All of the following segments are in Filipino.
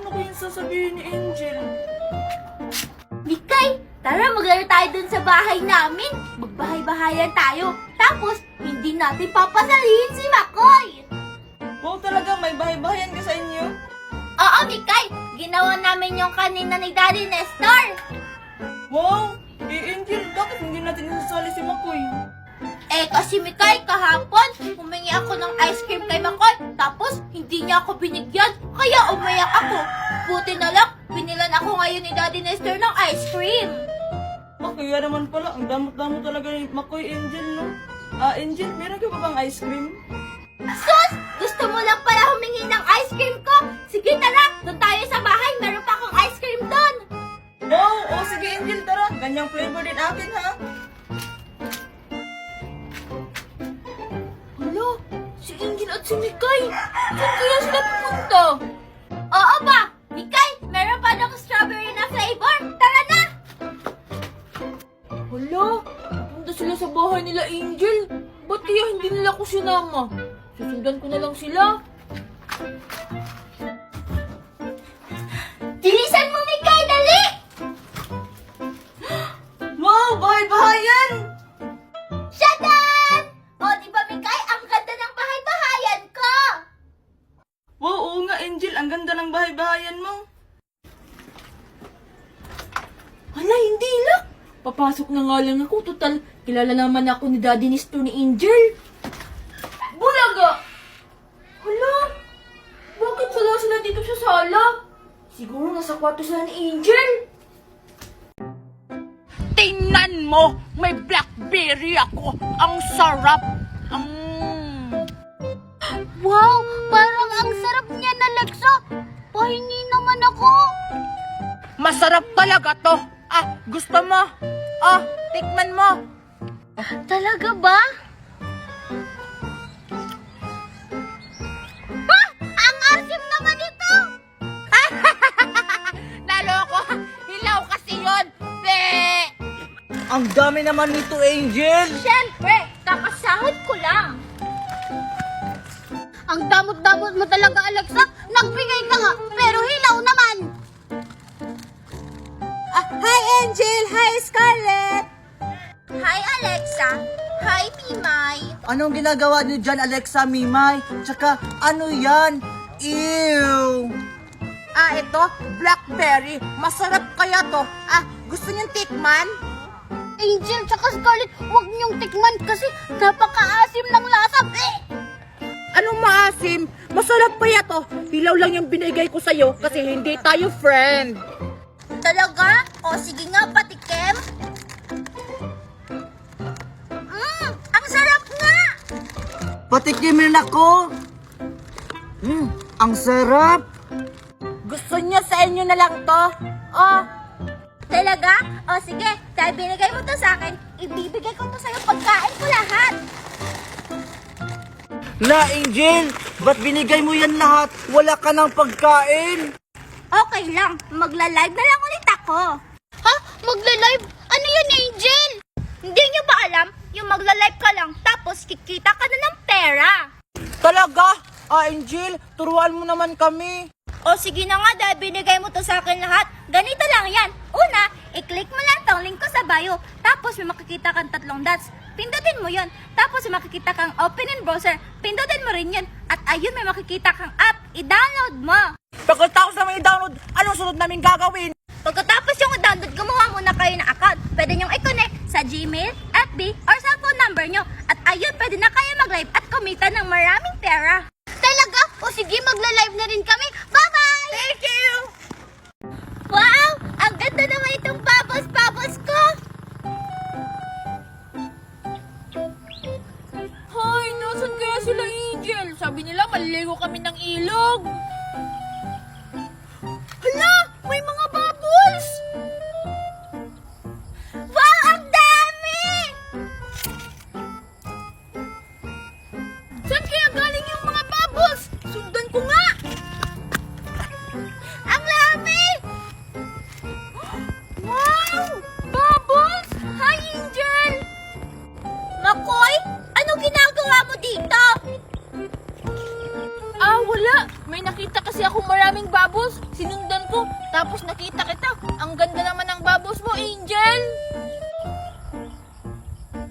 ko yung sasabihin ni Angel. Mikay, tara maglaro tayo dun sa bahay namin. Magbahay-bahayan tayo. Tapos, hindi natin papasalihin si Makoy. Wow, talaga may bahay-bahayan ka sa inyo? Oo, Mikay. Ginawa namin yung kanina ni Daddy Nestor. Wow! Angel, bakit hindi natin isasali si Makoy? Eh, kasi Mikay, kahapon, humingi ako ng ice cream kay Makoy. Tapos, hindi niya ako binigyan. Kaya umayak ako. Buti na lang, binilan ako ngayon ni Daddy Nestor ng ice cream. Kaya naman pala, ang damot-damot talaga ni Makoy, Angel, no? Angel, meron ka ba bang ice cream? Sus! Gusto mo lang pala humingi ng ice cream ko? Sige, tara! Doon tayo sa bahay. Meron pa akong ice cream doon. Wow! O sige, Angel, tara. Ganyang flavor din akin, ha? Hala, si Angel at si Mikay. Saan kaya sila pupunta? Oo ba? Mikay, meron pa ng strawberry na flavor. Tara na! Hala, punta sila sa bahay nila Angel. Ba't kaya hindi nila ako sinama? Susundan ko na lang sila. Bilisan mo, Mikay! Dali! Wow! Bahay-bahayan! Shadan! O, di ba, Mikay? Ang ganda ng bahay-bahayan ko! Wow, oo nga, Angel. Ang ganda ng bahay-bahayan mo. Hala, hindi lang. Papasok na nga lang ako. Total, kilala naman ako ni Daddy Nestor ni Angel. Bulaga! Hala, bakit wala sila dito sa sala? Siguro nasa kwarto sila ni Angel. Tingnan mo, may blackberry ako. Ang sarap. Wow! Parang ang sarap niya na, Lexa! Pahingi naman ako! Masarap talaga to. Gusto mo? Tikman mo. Talaga ba? Ang asim naman ito! Naloko. Hilaw kasi yun. Ang dami naman nito, Angel! Siyempre, kakasahod ko lang. Ang damot-damot mo talaga, Alexa. Nagbigay ka nga, pero hilaw naman. Hi, Angel. Hi, Scarlett. Hi, Alexa. Hi, Mimay. Anong ginagawa niyo dyan, Alexa, Mimay? Tsaka, ano yan? Ew! Ito, blackberry. Masarap kaya to. Gusto niyong tikman? Angel, tsaka Scarlett, huwag niyong tikman kasi napakaasim ng lasa. Anong maasim? Masarap kaya to. Hilaw lang yung binigay ko sa'yo kasi hindi tayo friend. Talaga? O sige nga, patikim. Ang sarap nga! Patikimin ako! Ang sarap! Gusto niyo sa inyo na lang to? Talaga? O sige, dahil binigay mo to sa akin, ibibigay ko to sa'yo pagkain ko lahat. La, Angel! Ba't binigay mo yan lahat? Wala ka ng pagkain! Okay lang, magla-live na lang ulit ako. Ha? Magla-live? Ano yun, Angel? Hindi niyo ba alam? Yung magla-live ka lang, tapos kikita ka na ng pera. Talaga? Angel, turuan mo naman kami. O sige na nga, dahil binigay mo to sa akin lahat. Ganito lang yan. Una, i-click mo lang tong link ko sa bio. Tapos may makikita kang 3 dots. Pindutin mo yun. Tapos may makikita kang open in browser. Pindutin mo rin yun. At ayun, may makikita kang app. I-download mo. Pagkatapos namin i-download, anong sunod namin gagawin? Pagkatapos yung i-download, gumawa muna kayo ng account. Pwede nyong i-connect sa Gmail, FB, or cellphone number nyo. At ayun, pwede na kayo mag-live at kumita ng maraming pera. Talaga? O sige, magla-live na rin kami. Bye-bye! Thank you! Wow! Ang ganda naman itong bubbles ko! Hay, nasan kaya sila Angel? Sabi nila maliligo kami ng ilog. Hala! May mga bubbles! Wow! Ang dami! Saan kaya galing yung mga bubbles? Sundan ko nga! Ang dami! Wow! Bubbles! Hi, Angel! Makoy, ano ginagawa mo dito? Wala. may nakita kasi ako maraming bubbles. Sinundan ko, tapos nakita kita. Ang ganda naman ng bubbles mo, Angel.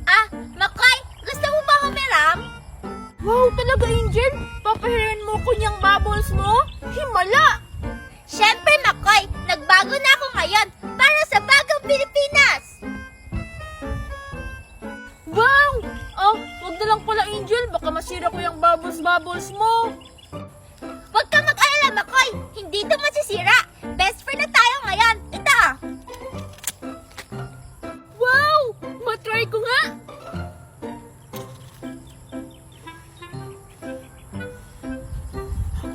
Ah, Makoy, gusto mo ba humiram? Wow, talaga, Angel. Papahirin mo ko niyang bubbles mo? Himala! Siyempre, Makoy, nagbago na ako ngayon para sa bagong Pilipinas. Wow! Wag na lang pala, Angel. Baka masira ko yung bubbles mo. Huwag ka mag-alala, Makoy. Hindi ito masisira. Best friend na tayo ngayon. Ito. Wow! Matry ko nga!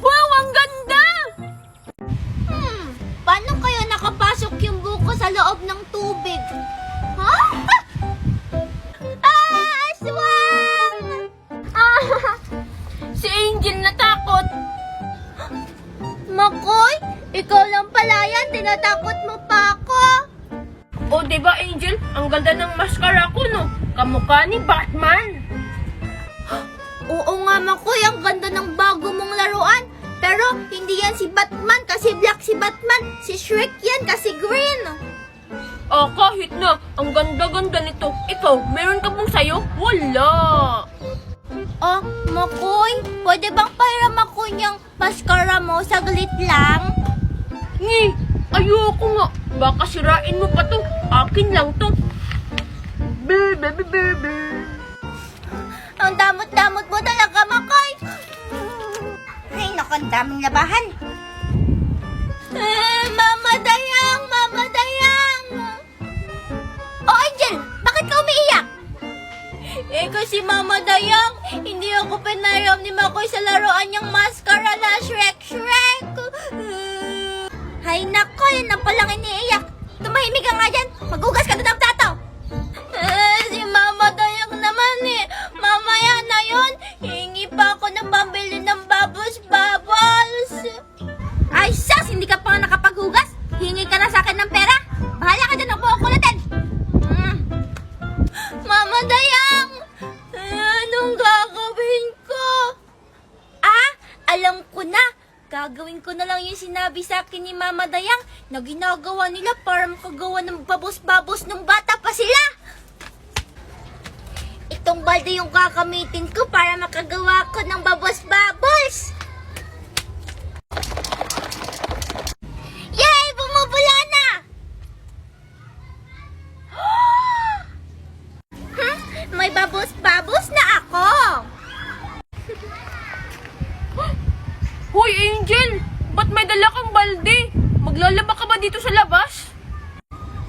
Wow, ang ganda! Paano kaya nakapasok yung buko sa loob ng tubig? Ha? Aswang! Si Angel natakot. Makoy, ikaw lang pala yan. Tinatakot mo pa ako. O, diba, Angel? Ang ganda ng mascara ko, no? Kamukha ni Batman. Oo nga, Makoy. Ang ganda ng bago mong laruan. Pero hindi yan si Batman kasi black si Batman. Si Shrek yan kasi green. Kahit na. Ang ganda-ganda nito. Ikaw, meron ka bang sayo? Wala. Oh, Makoy, pwede bang pahiram ako niyang mascara mo? Saglit lang. Ngi, ayoko nga. Baka sirain mo pa to. Akin lang to. Be. Ang damot-damot mo talaga, Makoy. Ay, naku, ang daming labahan. Mama Dayang! Mama Dayang! Oh, Angel! Bakit ka umiiyak? Kasi Mama Dayang, hindi ako pinahiram ni Makoy sa laruan niyang mascara na Shrek. Hay nako, yan na palang iniiyak. Tumahimik ka nga dyan. Maghugas ka doon ng plato. Si Mama Dayang naman eh. Mamaya na yun, hingi pa ako ng pambili ng bubbles. Ay, sus! Hindi ka pa nakapaghugas. Hingi ka na sa akin ng pera. Bahala ka dyan ang buhok kulatin. Mama Dayang! Anong gagawin ko? Alam ko na. Gagawin ko na lang yung sinabi sa akin ni Mama Dayang na ginagawa nila para makagawa ng babos-babos nung bata pa sila. Itong balde yung kakamitin ko para makagawa ko ng babos-babos. Yay! Bumubula na! May babos-babos na ako! Hoy, Angel! Ba't may dala kang balde? Maglalaba ka ba dito sa labas?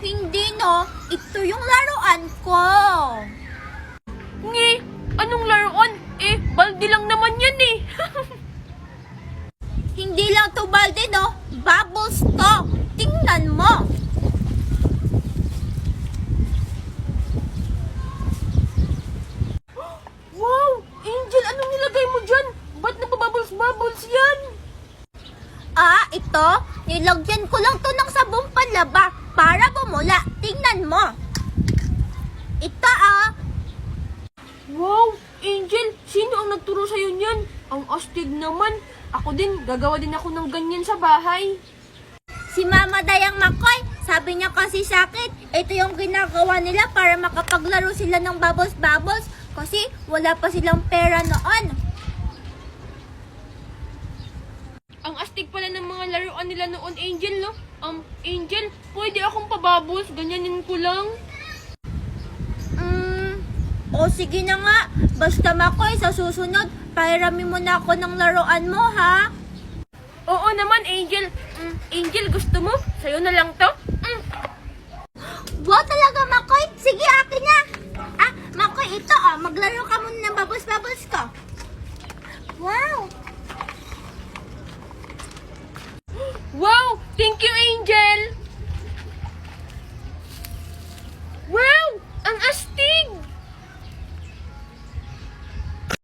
Hindi no, ito yung laruan ko. Ngi, anong laruan? Balde lang naman yan eh. Hindi lang to balde no, bubbles to. Tingnan mo. Wow! Angel, anong nilagay mo dyan? Ba't napabubbles-bubbles yan? Ito, nilagyan ko lang to ng sabong panlaba para bumula. Tingnan mo. Ito Wow! Angel, sino ang nagturo sa'yo niyan? Ang astig naman. Ako din, gagawa din ako ng ganyan sa bahay. Si Mama Dayang Makoy, sabi niya kasi sa akin, ito yung ginagawa nila para makapaglaro sila ng bubbles-bubbles kasi wala pa silang pera noon. Ang astig pala ng mga laruan nila noon, Angel, no? Angel, pwede akong pabubbles, ganyanin ko lang. O sige na nga, basta Makoy, sa susunod, pahiramin mo na ako ng laruan mo, ha? Oo naman, Angel. Angel, gusto mo? Sa'yo na lang to? Wow talaga, Makoy. Sige, akin na. Makoy, ito, maglaro ka muna ng bubbles-bubbles ko.